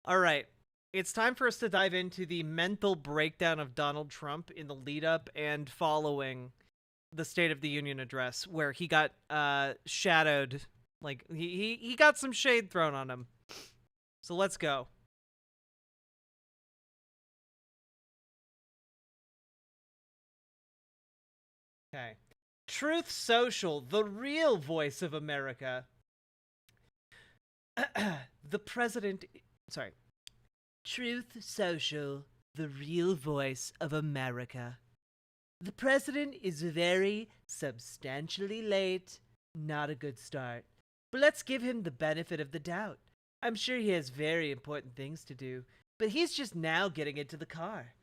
All right. It's time for us to dive into the mental breakdown of Donald Trump in the lead up and following the State of the Union address, where he got shadowed. Like he got some shade thrown on him. So let's go. Okay. Truth Social, the real voice of America. The president. Sorry. Truth Social, the real voice of America. The president is very substantially late. Not a good start. But let's give him the benefit of the doubt. I'm sure he has very important things to do, but he's just now getting into the car.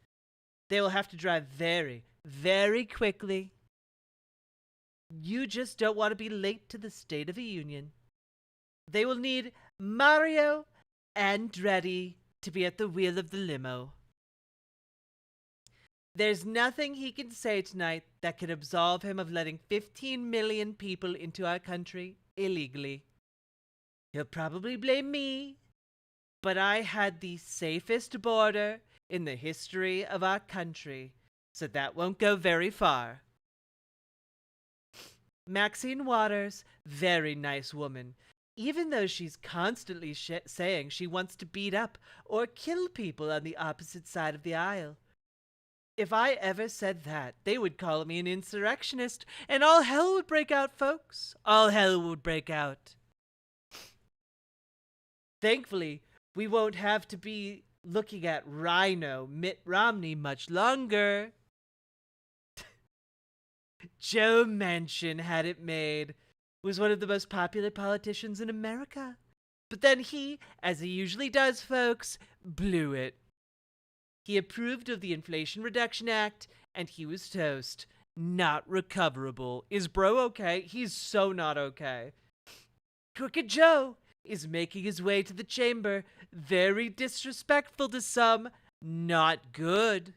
They will have to drive very, very quickly. You just don't want to be late to the State of the Union. They will need Mario Andretti to be at the wheel of the limo. There's nothing he can say tonight that can absolve him of letting 15 million people into our country illegally. He'll probably blame me, but I had the safest border in the history of our country, so that won't go very far. Maxine Waters, very nice woman, even though she's constantly saying she wants to beat up or kill people on the opposite side of the aisle. If I ever said that, they would call me an insurrectionist, and all hell would break out, folks. All hell would break out. Thankfully, we won't have to be looking at Rhino Mitt Romney much longer. Joe Manchin had it made, was one of the most popular politicians in America. But then he, as he usually does, folks, blew it. He approved of the Inflation Reduction Act, and he was toast. Not recoverable. Is bro okay? He's so not okay. Crooked Joe is making his way to the chamber. Very disrespectful to some. Not good.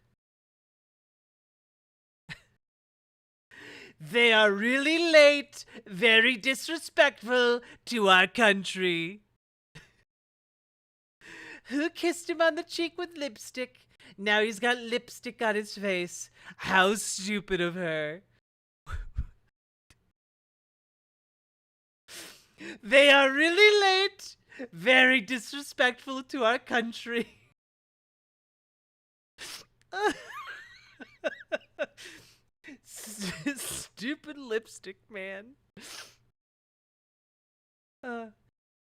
They are really late. Very disrespectful to our country. Who kissed him on the cheek with lipstick? Now he's got lipstick on his face. How stupid of her. They are really late. Very disrespectful to our country. Stupid lipstick man.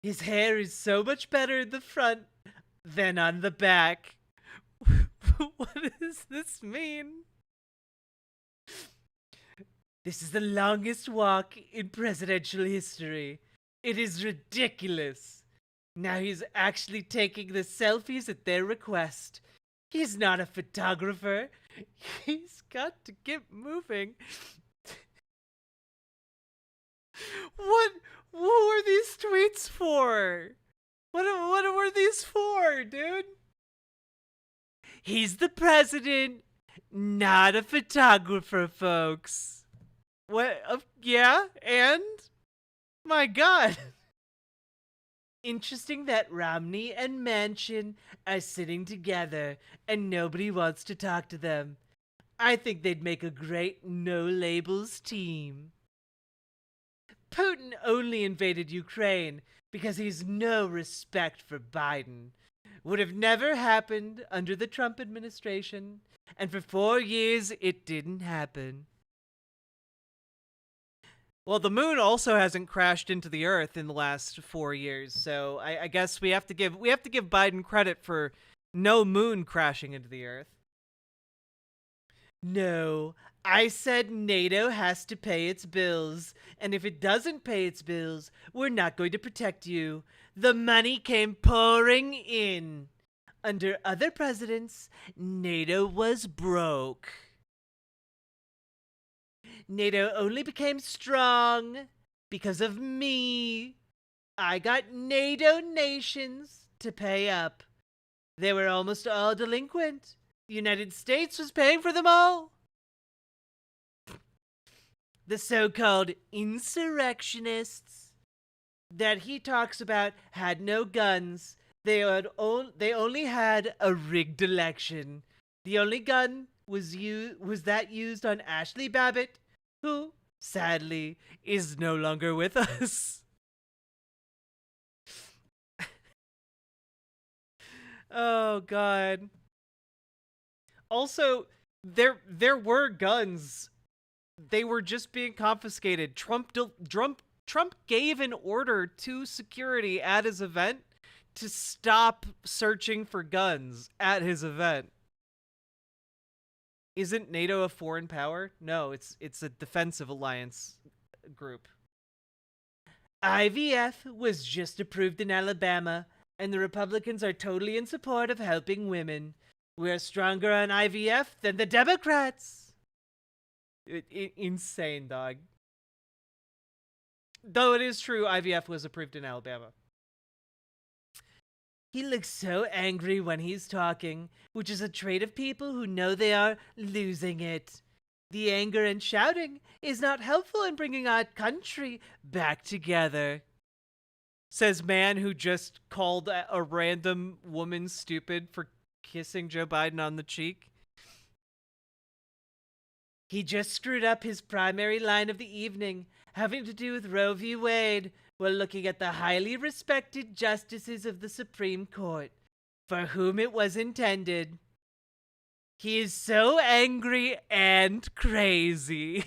His hair is so much better in the front than on the back. What does this mean? This is the longest walk in presidential history. It is ridiculous. Now he's actually taking the selfies at their request. He's not a photographer. He's got to get moving. What were these tweets for? What were these for, dude? He's the president, not a photographer, folks. What? Yeah, and? My God. Interesting that Romney and Manchin are sitting together and nobody wants to talk to them. I think they'd make a great no-labels team. Putin only invaded Ukraine because he's no respect for Biden. Would have never happened under the Trump administration, and for 4 years it didn't happen. Well, the moon also hasn't crashed into the Earth in the last 4 years, so I guess we have to give Biden credit for no moon crashing into the Earth. No, I said NATO has to pay its bills, and if it doesn't pay its bills, we're not going to protect you. The money came pouring in. Under other presidents, NATO was broke. NATO only became strong because of me. I got NATO nations to pay up. They were almost all delinquent. The United States was paying for them all. The so-called insurrectionists that he talks about had no guns. They only had a rigged election. The only gun was that used on Ashley Babbitt, who sadly is no longer with us. Oh god. Also, there were guns. They were just being confiscated. Trump gave an order to security at his event to stop searching for guns at his event. Isn't NATO a foreign power? No, it's a defensive alliance group. IVF was just approved in Alabama, and the Republicans are totally in support of helping women. We're stronger on IVF than the Democrats. Insane, dog. Though it is true, IVF was approved in Alabama. He looks so angry when he's talking, which is a trait of people who know they are losing it. The anger and shouting is not helpful in bringing our country back together. Says man who just called a random woman stupid for kissing Joe Biden on the cheek. He just screwed up his primary line of the evening, having to do with Roe v. Wade, while looking at the highly respected justices of the Supreme Court, for whom it was intended. He is so angry and crazy.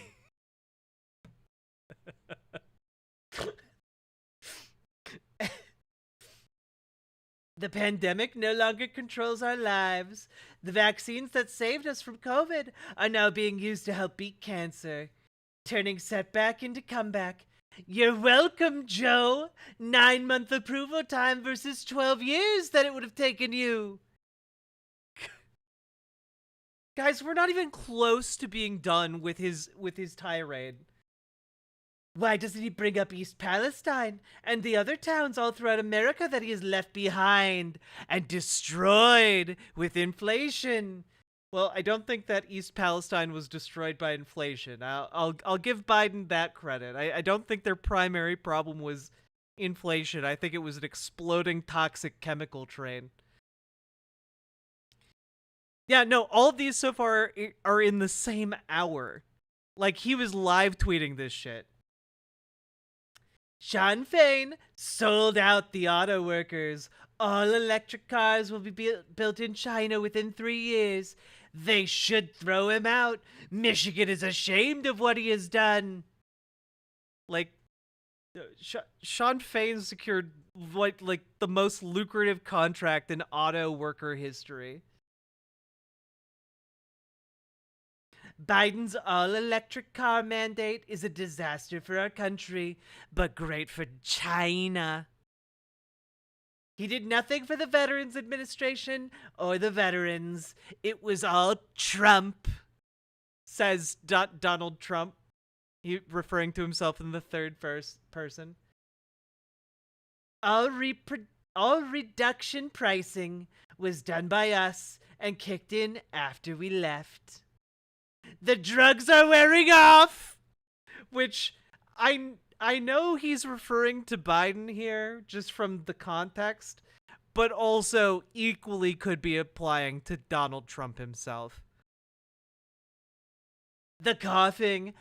The pandemic no longer controls our lives. The vaccines that saved us from COVID are now being used to help beat cancer, turning setback into comeback. You're welcome, Joe. 9-month approval time versus 12 years that it would have taken you. Guys, we're not even close to being done with his tirade. Why doesn't he bring up East Palestine and the other towns all throughout America that he has left behind and destroyed with inflation? Well, I don't think that East Palestine was destroyed by inflation. I'll give Biden that credit. I don't think their primary problem was inflation. I think it was an exploding toxic chemical train. Yeah, no, all of these so far are in the same hour. Like, he was live tweeting this shit. Sean Fain sold out the auto workers. All electric cars will be built in China within 3 years. They should throw him out. Michigan is ashamed of what he has done. Like, Sean Fain secured like the most lucrative contract in auto worker history. Biden's all-electric car mandate is a disaster for our country, but great for China. He did nothing for the Veterans Administration or the veterans. It was all Trump, says Donald Trump, referring to himself in the third person. All reduction pricing was done by us and kicked in after we left. The drugs are wearing off, which I know he's referring to Biden here just from the context, but also equally could be applying to Donald Trump himself. The coughing,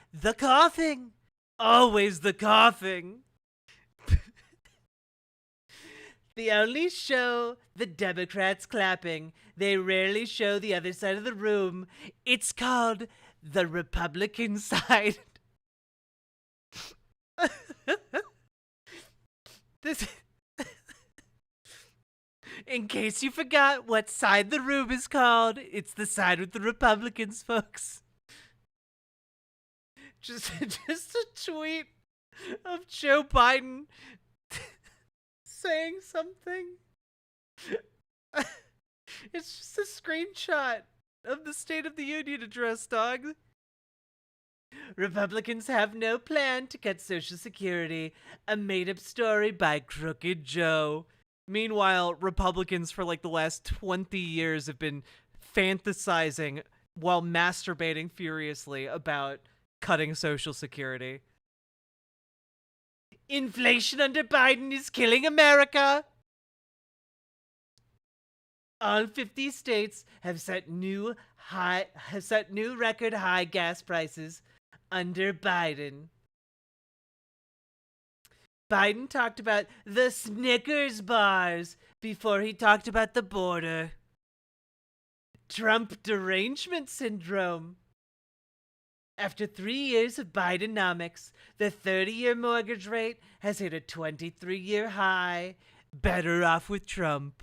always the coughing. They only show the Democrats clapping. They rarely show the other side of the room. It's called the Republican side. This, in case you forgot what side the room is called, it's the side with the Republicans, folks. Just a tweet of Joe Biden saying something. It's just a screenshot of the State of the Union address, dog. Republicans have no plan to cut Social Security, a made-up story by Crooked Joe. Meanwhile, Republicans for like the last 20 years have been fantasizing while masturbating furiously about cutting Social Security. Inflation under Biden is killing America. All 50 states have set new record high gas prices under Biden. Biden talked about the Snickers bars before he talked about the border. Trump derangement syndrome. After 3 years of Bidenomics, the 30-year mortgage rate has hit a 23-year high. Better off with Trump.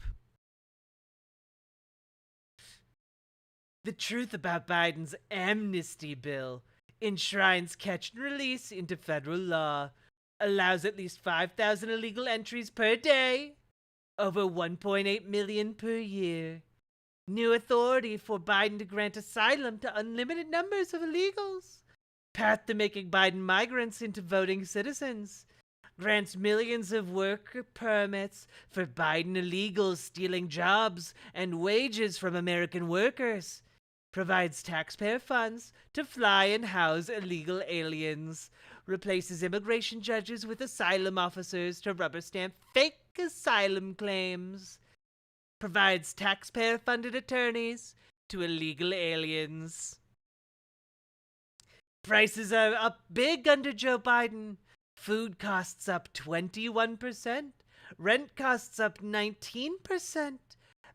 The truth about Biden's amnesty bill enshrines catch and release into federal law, allows at least 5,000 illegal entries per day, over 1.8 million per year. New authority for Biden to grant asylum to unlimited numbers of illegals. Path to making Biden migrants into voting citizens. Grants millions of work permits for Biden illegals stealing jobs and wages from American workers. Provides taxpayer funds to fly and house illegal aliens. Replaces immigration judges with asylum officers to rubber stamp fake asylum claims. Provides taxpayer-funded attorneys to illegal aliens. Prices are up big under Joe Biden. Food costs up 21%. Rent costs up 19%.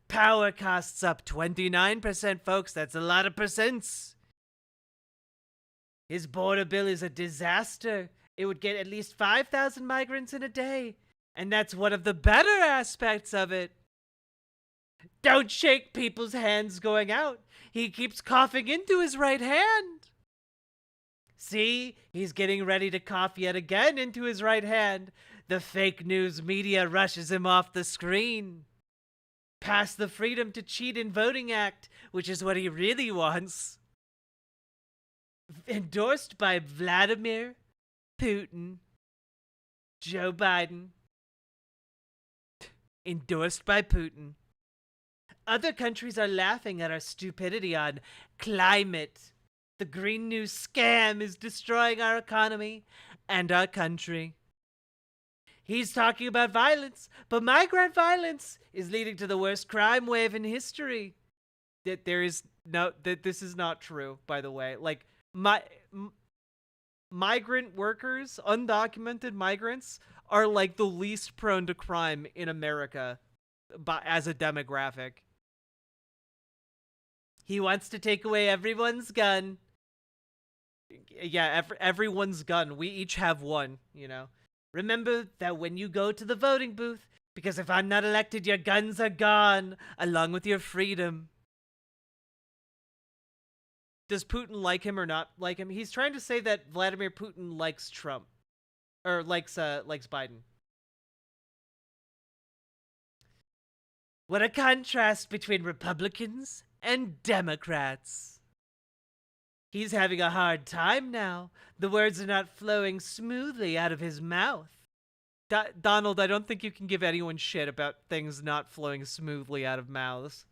Power costs up 29%, folks. That's a lot of percents. His border bill is a disaster. It would get at least 5,000 migrants in a day. And that's one of the better aspects of it. Don't shake people's hands going out. He keeps coughing into his right hand. See, he's getting ready to cough yet again into his right hand. The fake news media rushes him off the screen. Pass the Freedom to Cheat in Voting Act, which is what he really wants. Endorsed by Vladimir Putin. Joe Biden. Endorsed by Putin. Other countries are laughing at our stupidity on climate. The Green New scam is destroying our economy and our country. He's talking about violence, but migrant violence is leading to the worst crime wave in history. That this is not true, by the way. Like, migrant workers, undocumented migrants, are like the least prone to crime in America as a demographic. He wants to take away everyone's gun. Yeah, everyone's gun. We each have one, you know. Remember that when you go to the voting booth, because if I'm not elected, your guns are gone, along with your freedom. Does Putin like him or not like him? He's trying to say that Vladimir Putin likes Trump. Or likes Biden. What a contrast between Republicans and Democrats. He's having a hard time now. The words are not flowing smoothly out of his mouth. Donald, I don't think you can give anyone shit about things not flowing smoothly out of mouths.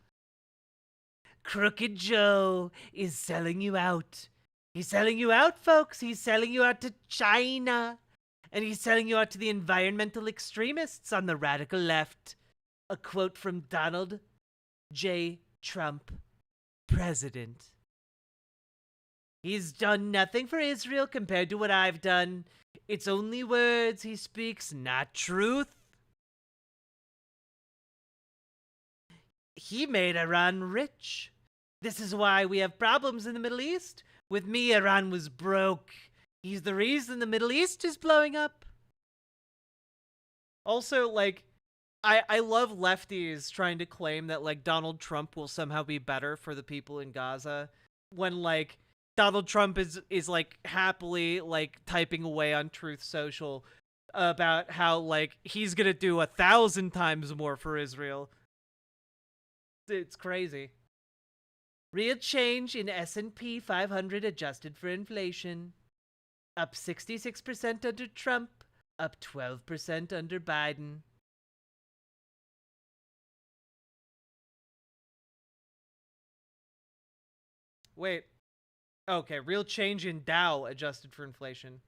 Crooked Joe is selling you out. He's selling you out, folks. He's selling you out to China. And he's selling you out to the environmental extremists on the radical left. A quote from Donald J. Trump, president. He's done nothing for Israel compared to what I've done. It's only words he speaks, not truth. He made Iran rich. This is why we have problems in the Middle East. With me, Iran was broke. He's the reason the Middle East is blowing up. Also, like, I love lefties trying to claim that, like, Donald Trump will somehow be better for the people in Gaza when, like, Donald Trump is like, happily, like, typing away on Truth Social about how, like, he's gonna do 1,000 times more for Israel. It's crazy. Real change in S&P 500 adjusted for inflation. Up 66% under Trump, up 12% under Biden. Wait. Okay, real change in Dow adjusted for inflation.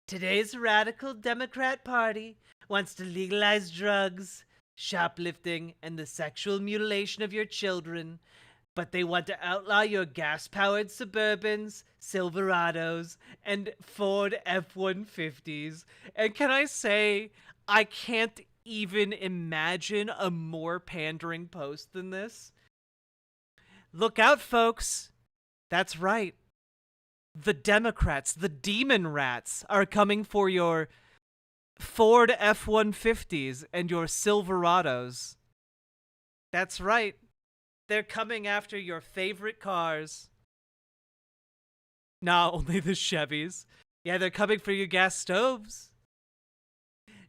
Today's radical Democrat Party wants to legalize drugs, shoplifting, and the sexual mutilation of your children. But they want to outlaw your gas-powered Suburbans, Silverados, and Ford F-150s. And can I say, I can't even imagine a more pandering post than this. Look out, folks. That's right. The Democrats, the demon rats, are coming for your Ford F-150s and your Silverados. That's right. They're coming after your favorite cars. Nah, only the Chevys. Yeah, they're coming for your gas stoves.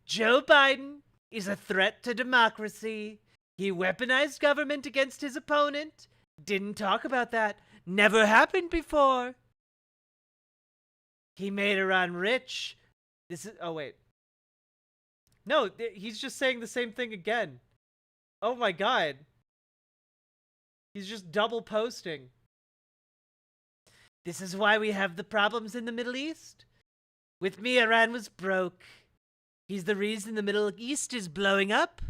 Joe Biden is a threat to democracy. He weaponized government against his opponent. Didn't talk about that. Never happened before. He made Iran rich. This is... Oh, wait. No, he's just saying the same thing again. Oh my god. He's just double posting. This is why we have the problems in the Middle East. With me, Iran was broke. He's the reason the Middle East is blowing up.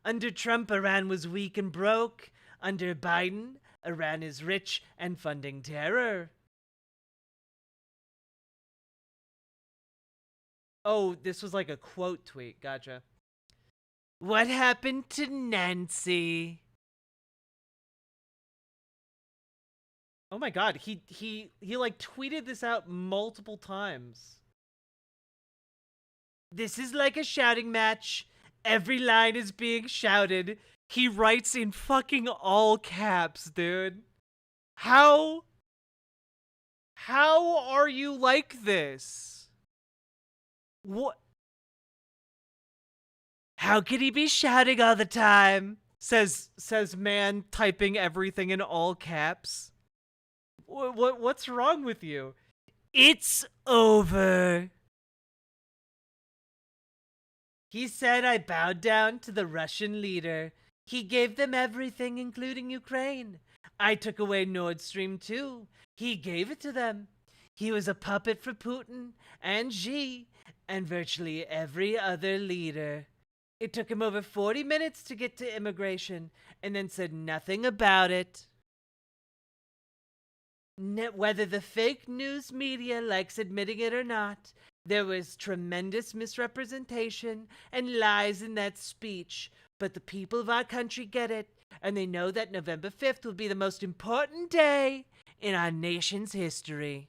Under Trump, Iran was weak and broke. Under Biden, Iran is rich and funding terror. Oh, this was like a quote tweet. Gotcha. What happened to Nancy? Oh my god, he like tweeted this out multiple times. This is like a shouting match. Every line is being shouted. He writes in fucking all caps, dude. How are you like this? What? How could he be shouting all the time? Says man typing everything in all caps. What's wrong with you? It's over. He said I bowed down to the Russian leader. He gave them everything, including Ukraine. I took away Nord Stream 2. He gave it to them. He was a puppet for Putin and Xi and virtually every other leader. It took him over 40 minutes to get to immigration and then said nothing about it. Whether the fake news media likes admitting it or not, there was tremendous misrepresentation and lies in that speech. But the people of our country get it, and they know that November 5th will be the most important day in our nation's history.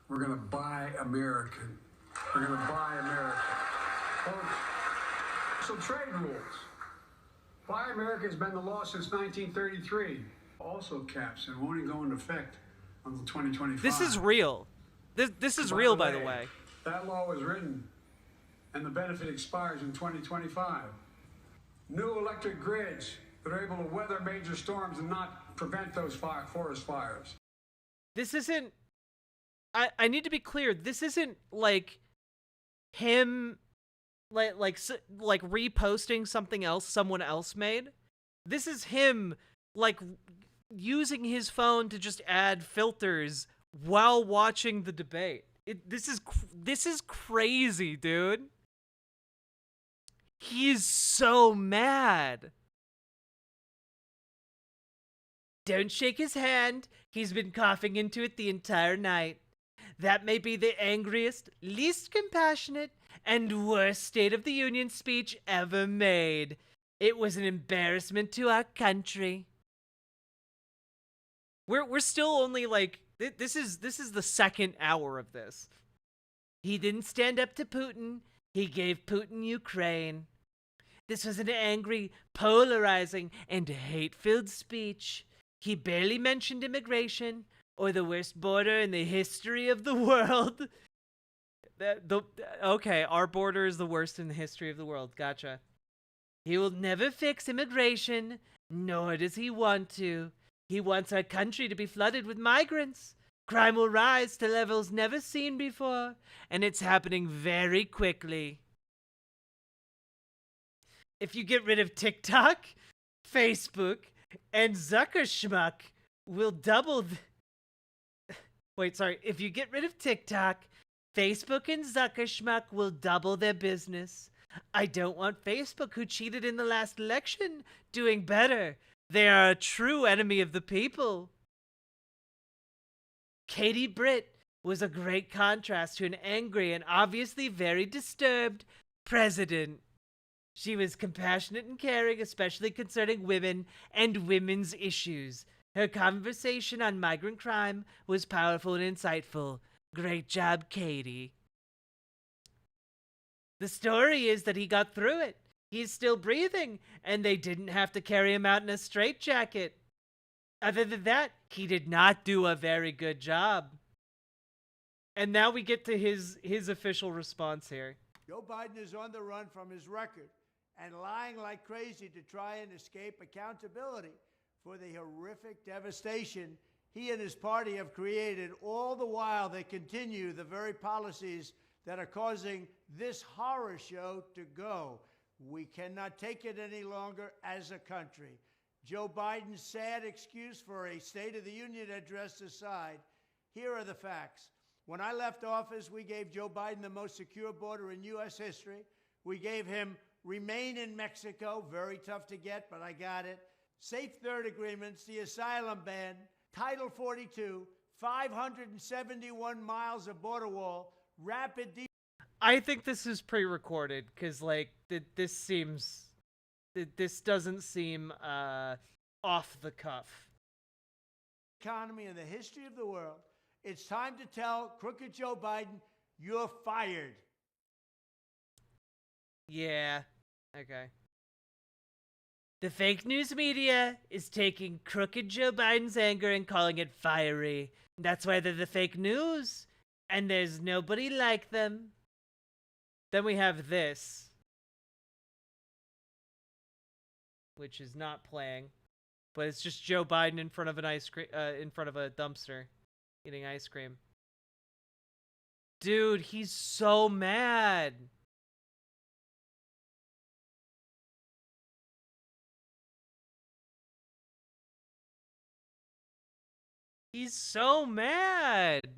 We're going to buy American. We're going to buy America. Folks, so trade rules. Buy America has been the law since 1933. Also caps and won't even go into effect until 2025. This is real. This is real, by the way. That law was written, and the benefit expires in 2025. New electric grids that are able to weather major storms and not prevent those forest fires. This isn't... I need to be clear. This isn't like him like reposting something else someone else made. This is him like using his phone to just add filters while watching the debate. This is crazy, dude. He's so mad. Don't shake his hand. He's been coughing into it the entire night. That may be the angriest, least compassionate, and worst State of the Union speech ever made. It was an embarrassment to our country. We're still only like this is the second hour of this. He didn't stand up to Putin. He gave Putin Ukraine. This was an angry, polarizing, and hate-filled speech. He barely mentioned immigration or the worst border in the history of the world. Okay, our border is the worst in the history of the world. Gotcha. He will never fix immigration, nor does he want to. He wants our country to be flooded with migrants. Crime will rise to levels never seen before, and it's happening very quickly. If you get rid of TikTok, Facebook, and Zuckerschmuck, will double Wait, sorry. If you get rid of TikTok, Facebook and Zuckerschmuck will double their business. I don't want Facebook, who cheated in the last election, doing better. They are a true enemy of the people. Katie Britt was a great contrast to an angry and obviously very disturbed president. She was compassionate and caring, especially concerning women and women's issues. Her conversation on migrant crime was powerful and insightful. Great job, Katie. The story is that he got through it. He's still breathing, and they didn't have to carry him out in a straitjacket. Other than that, he did not do a very good job. And now we get to his official response here. Joe Biden is on the run from his record and lying like crazy to try and escape accountability for the horrific devastation he and his party have created. All the while, they continue the very policies that are causing this horror show to go. We cannot take it any longer as a country. Joe Biden's sad excuse for a State of the Union address aside, here are the facts. When I left office, we gave Joe Biden the most secure border in U.S. history. We gave him remain in Mexico, very tough to get, but I got it. Safe third agreements, the asylum ban, Title 42, 571 miles of border wall, rapid. I think this is pre-recorded because, like, this doesn't seem off the cuff. Economy in the history of the world. It's time to tell crooked Joe Biden, you're fired. Yeah. Okay. The fake news media is taking crooked Joe Biden's anger and calling it fiery. That's why they're the fake news. And there's nobody like them. Then we have this, which is not playing, but it's just Joe Biden in front of an in front of a dumpster, eating ice cream. Dude, he's so mad. He's so mad.